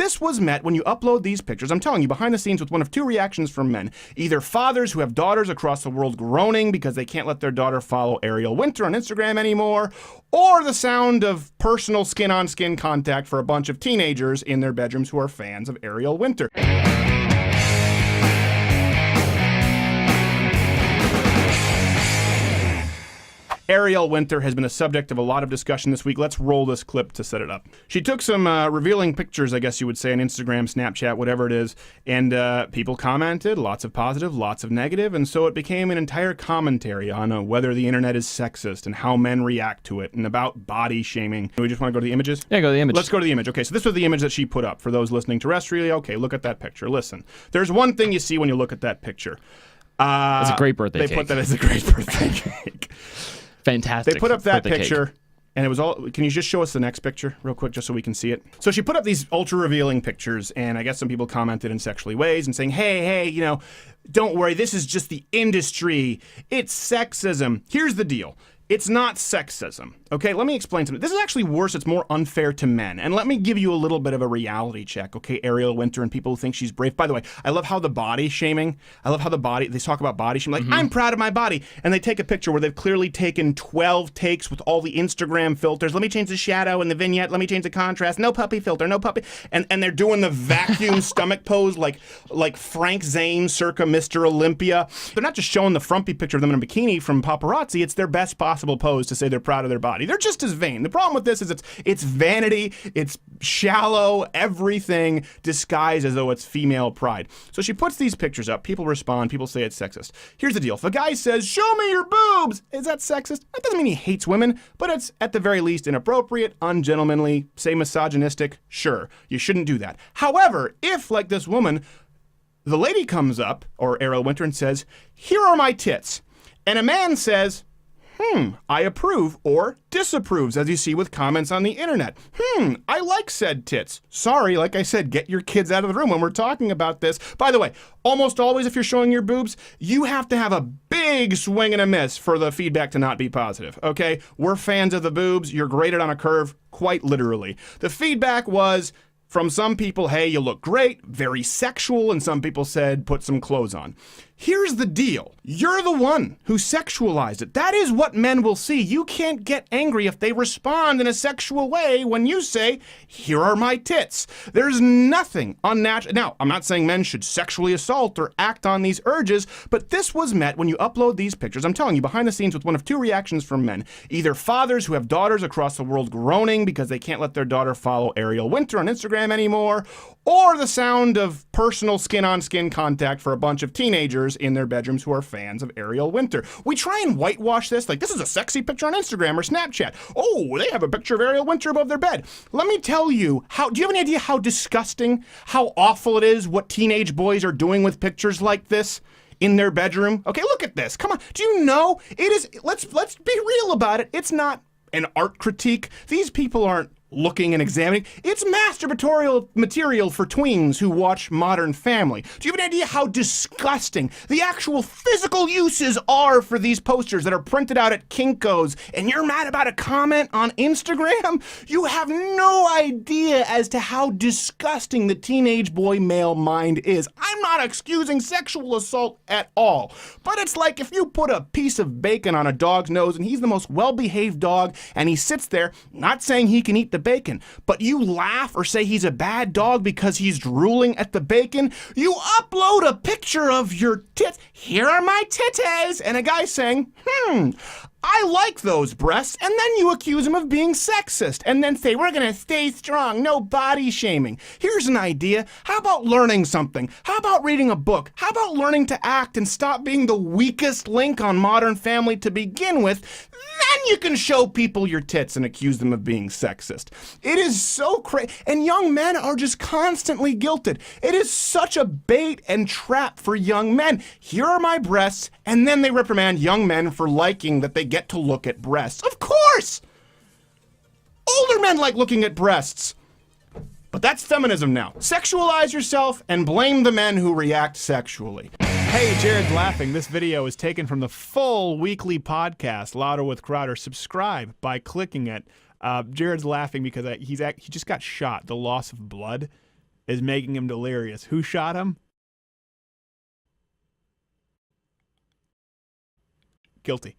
this was met when you upload these pictures, I'm telling you, behind the scenes with one of two reactions from men. Either fathers who have daughters across the world groaning because they can't let their daughter follow Ariel Winter on Instagram anymore, or the sound of personal skin-on-skin contact for a bunch of teenagers in their bedrooms who are fans of Ariel Winter. Ariel Winter has been a subject of a lot of discussion this week. Let's roll this clip to set it up. She took some revealing pictures, I guess you would say, on Instagram, Snapchat, whatever it is, and people commented, lots of positive, lots of negative, and so it became an entire commentary on whether the internet is sexist and how men react to it, and about body shaming. Do we just want to go to the images? Yeah, go to the image. Let's go to the image. Okay, so this was the image that she put up. For those listening terrestrially, okay, look at that picture. Listen, there's one thing you see when you look at that picture. It's a great birthday cake. They put that as a great birthday cake. Fantastic. They put up that picture, cake. and it was all... Can you just show us the next picture real quick, just so we can see it? So she put up these ultra-revealing pictures, and I guess some people commented in sexually ways and saying, hey, you know, don't worry, this is just the industry. It's sexism. Here's the deal. It's not sexism. Okay, let me explain something. This is actually worse. It's more unfair to men. And let me give you a little bit of a reality check, okay? Ariel Winter and people who think she's brave. By the way, I love how the body shaming, they talk about body shaming, like, I'm proud of my body. And they take a picture where they've clearly taken 12 takes with all the Instagram filters. Let me change the shadow and the vignette. Let me change the contrast. No puppy filter, no puppy. And they're doing the vacuum stomach pose like Frank Zane circa Mr. Olympia. They're not just showing the frumpy picture of them in a bikini from paparazzi. It's their best possible pose to say they're proud of their body. They're just as vain. The problem with this is it's vanity, it's shallow, everything disguised as though it's female pride. So she puts these pictures up, people respond, people say it's sexist. Here's the deal. If a guy says, show me your boobs, is that sexist? That doesn't mean he hates women, but it's at the very least inappropriate, ungentlemanly, say misogynistic. Sure, you shouldn't do that. However, if, like this woman, the lady comes up, or Ariel Winter, and says, here are my tits, and a man says, I approve or disapproves, as you see with comments on the internet. I like said tits. Sorry, like I said, get your kids out of the room when we're talking about this. By the way, almost always if you're showing your boobs, you have to have a big swing and a miss for the feedback to not be positive, okay? We're fans of the boobs. You're graded on a curve, quite literally. The feedback was, from some people, hey, you look great, very sexual, and some people said, put some clothes on. Here's the deal. You're the one who sexualized it. That is what men will see. You can't get angry if they respond in a sexual way when you say, here are my tits. There's nothing unnatural. Now, I'm not saying men should sexually assault or act on these urges, but this was met when you upload these pictures. I'm telling you, behind the scenes with one of two reactions from men. Either fathers who have daughters across the world groaning because they can't let their daughter follow Ariel Winter on Instagram anymore, or the sound of personal skin-on-skin contact for a bunch of teenagers in their bedrooms who are fans of Ariel Winter. We try and whitewash this like this is a sexy picture on Instagram or Snapchat. Oh, they have a picture of Ariel Winter above their bed. Let me tell you, do you have any idea how disgusting, how awful it is what teenage boys are doing with pictures like this in their bedroom? Okay, look at this. Come on. Do you know it is, let's be real about it. It's not an art critique. These people aren't looking and examining. It's masturbatorial material for tweens who watch Modern Family. Do you have an idea how disgusting the actual physical uses are for these posters that are printed out at Kinko's, and you're mad about a comment on Instagram? You have no idea as to how disgusting the teenage boy male mind is. I'm not excusing sexual assault at all, but it's like if you put a piece of bacon on a dog's nose and he's the most well-behaved dog and he sits there, not saying he can eat the bacon, but you laugh or say he's a bad dog because he's drooling at the bacon. You upload a picture of your tits. Here are my titties. And a guy saying, I like those breasts, and then you accuse him of being sexist, and then say, we're gonna stay strong, no body shaming. Here's an idea. How about learning something? How about reading a book? How about learning to act and stop being the weakest link on Modern Family to begin with? Then you can show people your tits and accuse them of being sexist. It is so crazy, and young men are just constantly guilted. It is such a bait and trap for young men. Here are my breasts, and then they reprimand young men for liking that they get to look at breasts. Of course! Older men like looking at breasts. But that's feminism now. Sexualize yourself and blame the men who react sexually. Hey, Jared's laughing. This video is taken from the full weekly podcast, Louder with Crowder. Subscribe by clicking it. Jared's laughing because he just got shot. The loss of blood is making him delirious. Who shot him? Guilty.